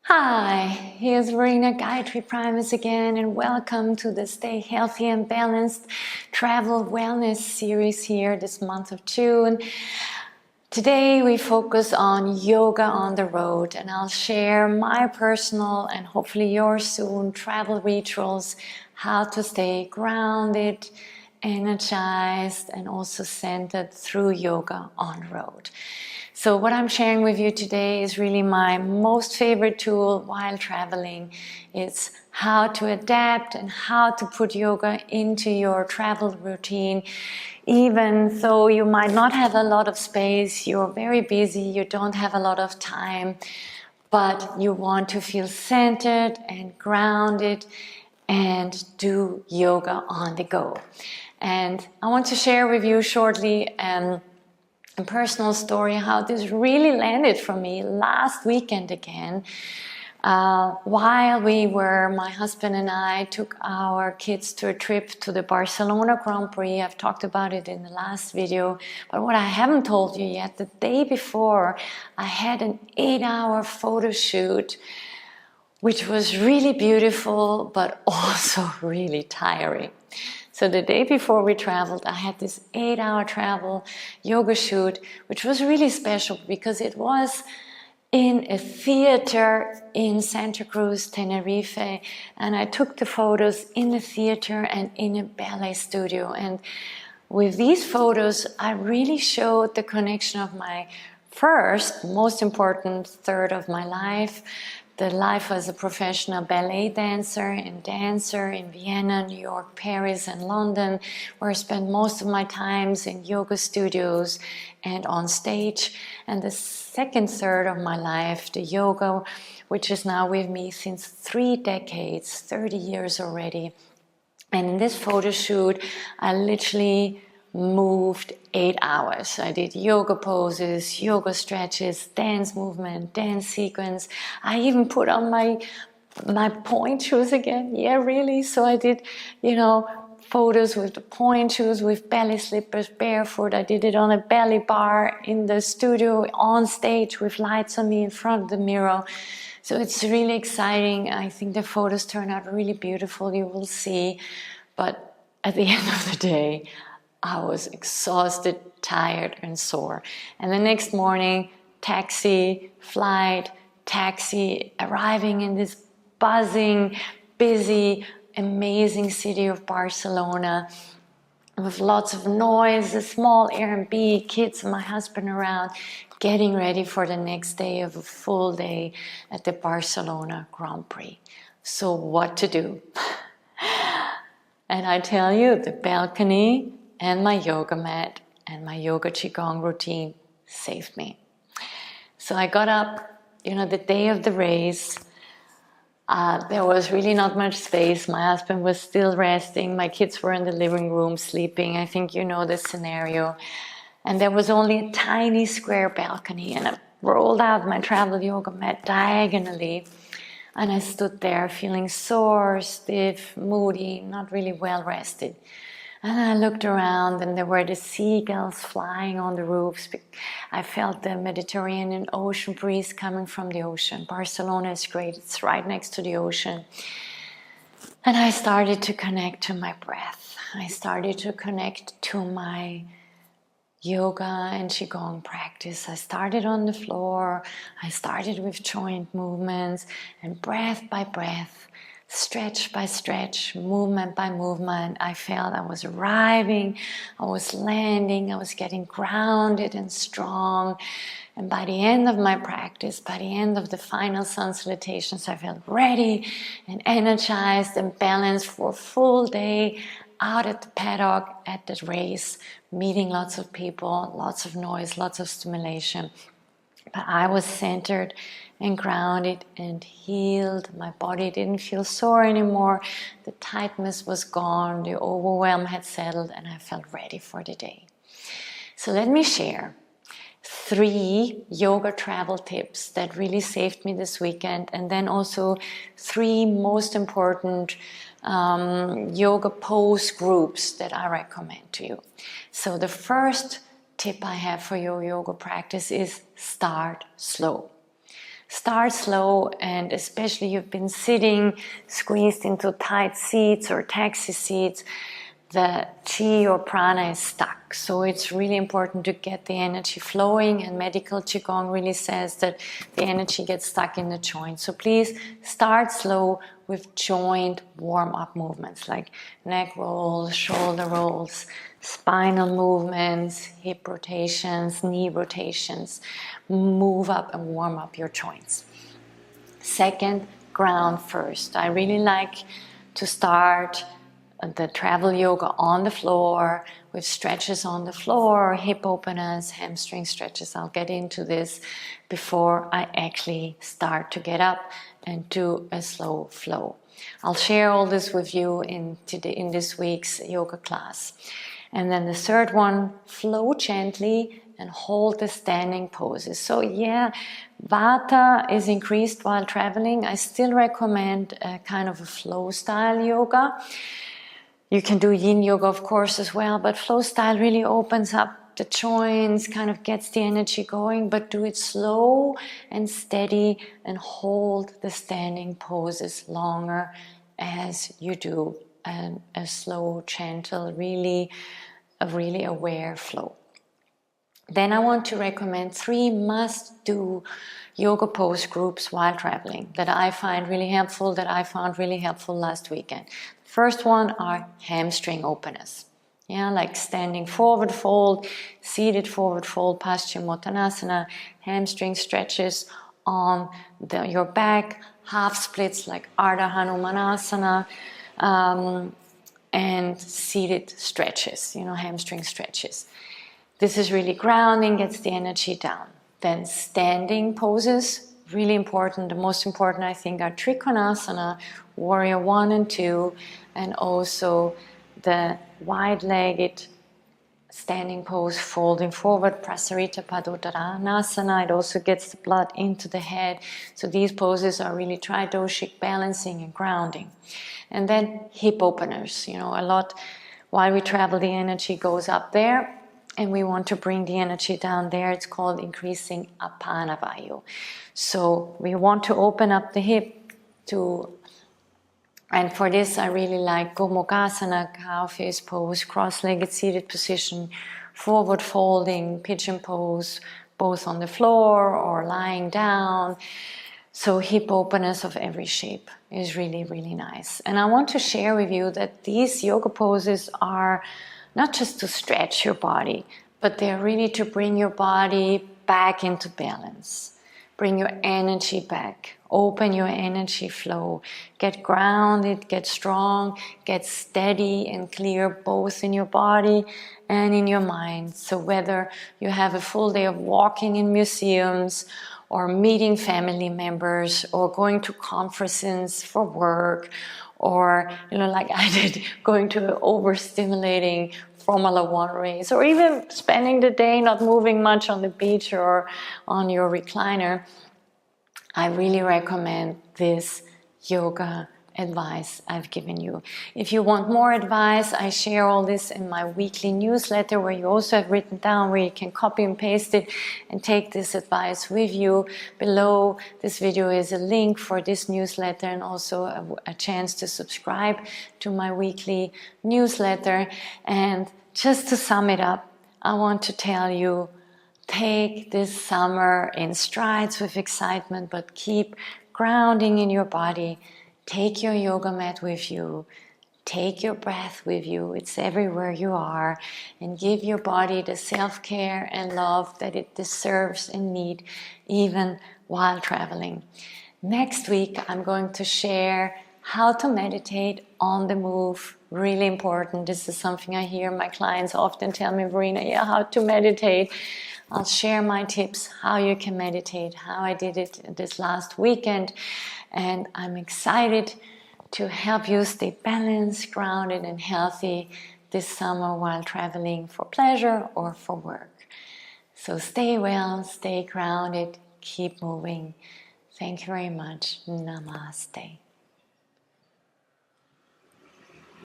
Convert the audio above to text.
Hi, here's Verena Gayatri Primus again, and welcome to the Stay Healthy and Balanced Travel Wellness series here this month of June. Today we focus on yoga on the road, and I'll share my personal and hopefully yours soon travel rituals, how to stay grounded, energized, and also centered through yoga on the road. So what I'm sharing with you today is really my most favorite tool while traveling. It's how to adapt and how to put yoga into your travel routine. Even though you might not have a lot of space, you're very busy, you don't have a lot of time, but you want to feel centered and grounded and do yoga on the go. And I want to share with you shortly a personal story how this really landed for me last weekend again. While my husband and I took our kids to a trip to the Barcelona Grand Prix. I've talked about it in the last video, but what I haven't told you yet, the day before I had an 8-hour photo shoot, which was really beautiful, but also really tiring. So the day before we traveled, I had this 8-hour travel yoga shoot, which was really special because it was in a theater in Santa Cruz, Tenerife, and I took the photos in the theater and in a ballet studio. And with these photos, I really showed the connection of my first, most important third of my life, the life as a professional ballet dancer and dancer in Vienna, New York, Paris, and London, where I spent most of my times in yoga studios and on stage. And the second third of my life, the yoga, which is now with me since 3 decades, 30 years already. And in this photo shoot, I literally moved 8 hours. I did yoga poses, yoga stretches, dance movement, dance sequence. I even put on my point shoes again. Yeah, really. So I did, photos with the point shoes, with ballet slippers, barefoot. I did it on a ballet bar in the studio, on stage with lights on me in front of the mirror. So it's really exciting. I think the photos turn out really beautiful. You will see. But at the end of the day, I was exhausted, tired, and sore. And the next morning, taxi, flight, taxi, arriving in this buzzing, busy, amazing city of Barcelona with lots of noise, a small Airbnb, kids and my husband around, getting ready for the next day of a full day at the Barcelona Grand Prix. So what to do? And I tell you, the balcony and my yoga mat and my yoga qigong routine saved me. So I got up, the day of the race. There was really not much space. My husband was still resting. My kids were in the living room sleeping. I think you know the scenario. And there was only a tiny square balcony, and I rolled out my travel yoga mat diagonally. And I stood there feeling sore, stiff, moody, not really well rested. And I looked around, and there were the seagulls flying on the roofs. I felt the Mediterranean ocean breeze coming from the ocean. Barcelona is great. It's right next to the ocean. And I started to connect to my breath. I started to connect to my yoga and qigong practice. I started on the floor. I started with joint movements, and breath by breath, stretch by stretch, movement by movement, I felt I was arriving, I was landing, I was getting grounded and strong. And by the end of my practice, by the end of the final sun salutations, I felt ready and energized and balanced for a full day out at the paddock, at the race, meeting lots of people, lots of noise, lots of stimulation. But I was centered and grounded and healed. My body didn't feel sore anymore. The tightness was gone. The overwhelm had settled, and I felt ready for the day. So let me share 3 yoga travel tips that really saved me this weekend, and then also 3 most important yoga pose groups that I recommend to you. So the first tip I have for your yoga practice is start slow. Start slow, and especially you've been sitting squeezed into tight seats or taxi seats, the chi or prana is stuck. So it's really important to get the energy flowing, and medical Qigong really says that the energy gets stuck in the joint. So please start slow with joint warm-up movements like neck rolls, shoulder rolls, spinal movements, hip rotations, knee rotations. Move up and warm up your joints. Second, ground first. I really like to start the travel yoga on the floor with stretches on the floor, hip openers, hamstring stretches. I'll get into this before I actually start to get up and do a slow flow. I'll share all this with you in this week's yoga class. And then the third one, flow gently and hold the standing poses. So yeah, Vata is increased while traveling. I still recommend a kind of a flow style yoga. You can do yin yoga, of course, as well, but flow style really opens up the joints, kind of gets the energy going, but do it slow and steady and hold the standing poses longer as you do a slow, gentle, really aware flow. Then I want to recommend 3 must-do yoga pose groups while traveling that I find really helpful, that I found really helpful last weekend. First one are hamstring openers. Yeah, like standing forward fold, seated forward fold, Paschimottanasana, hamstring stretches on your back, half splits like Ardha Hanumanasana, and seated stretches, hamstring stretches. This is really grounding, gets the energy down. Then standing poses, really important. The most important, I think, are Trikonasana, Warrior 1 and 2, and also the wide-legged standing pose, folding forward, Prasarita Padottanasana. It also gets the blood into the head. So these poses are really tridoshic, balancing and grounding. And then hip openers. A lot, while we travel, the energy goes up there, and we want to bring the energy down there. It's called increasing Apana Vayu. So we want to open up the hip and for this I really like Gomukhasana, cow face pose, cross-legged seated position, forward folding, pigeon pose, both on the floor or lying down. So hip openers of every shape is really, really nice. And I want to share with you that these yoga poses are not just to stretch your body, but they're really to bring your body back into balance. Bring your energy back. Open your energy flow. Get grounded, get strong, get steady and clear both in your body and in your mind. So whether you have a full day of walking in museums or meeting family members or going to conferences for work, or like I did, going to an overstimulating Formula 1 race, or even spending the day not moving much on the beach or on your recliner, I really recommend this yoga advice I've given you. If you want more advice, I share all this in my weekly newsletter, where you also have written down where you can copy and paste it and take this advice with you. Below this video is a link for this newsletter, and also a chance to subscribe to my weekly newsletter. And just to sum it up, I want to tell you, take this summer in strides with excitement, but keep grounding in your body. Take your yoga mat with you. Take your breath with you. It's everywhere you are. And give your body the self-care and love that it deserves and needs, even while traveling. Next week, I'm going to share how to meditate on the move. Really important. This is something I hear my clients often tell me, Verena, yeah, how to meditate. I'll share my tips, how you can meditate, how I did it this last weekend. And I'm excited to help you stay balanced, grounded, and healthy this summer while traveling for pleasure or for work. So stay well, stay grounded, keep moving. Thank you very much. Namaste.